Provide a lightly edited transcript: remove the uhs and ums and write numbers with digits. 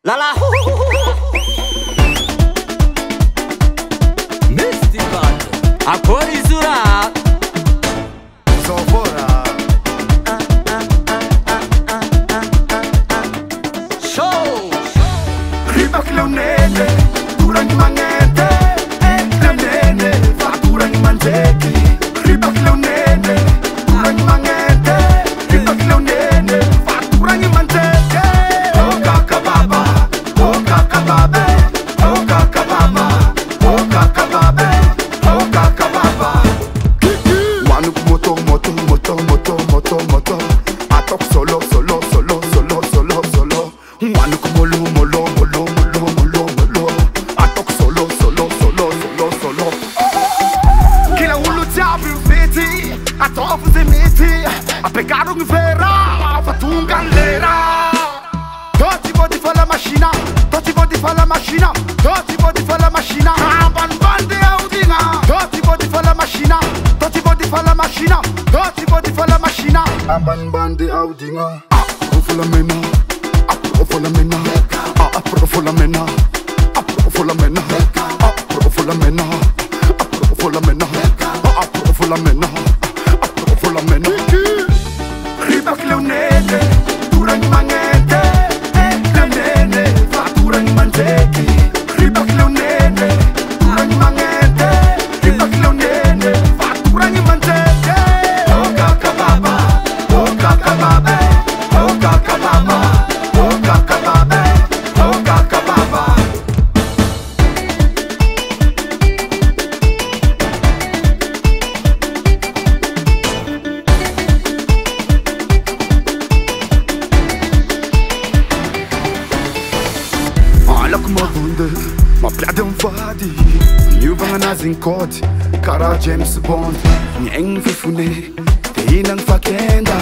Lala Misty Band Akorizura Sofora Show Riba que leonene Durante manete leonene Fatura ni manzeki Riba que leonene Durante manete Riba que leonene Fatura ni manzeki Oka kababa Oka kababe Oka kababa Oka kababe Oka kababa Manu moto moto moto moto moto moto Atok solo solo solo solo solo solo Manu molo molo molo molo molo molo Atok solo solo solo solo solo Kila ulu tabi fiti Atofu zemiti Apegado ngvera Fatunga lera Doti body fa la macchina Doti body fa la macchina Doti body fa la macchina Amban bande audinga Doti body fa la macchina Doti body fa la macchina Doti body fa la macchina Amban bande audinga Apro la mena Apro la mena Apro la mena Apro la mena Apro la mena Apro la mena Apro la mena Apro la mena Riba que leonene Durante manete leonene Fatura ni manzeki Riba que leonene Durante manete Riba que leonene Fatura ni manzeki Oka kababa Oka kababe Oka kababa Oka kababe Oka kababa Alak mavunde, ma plade vadi. Nu vanga na zinkot, kara James Bond. Ni eng fufune, te inang fakenda.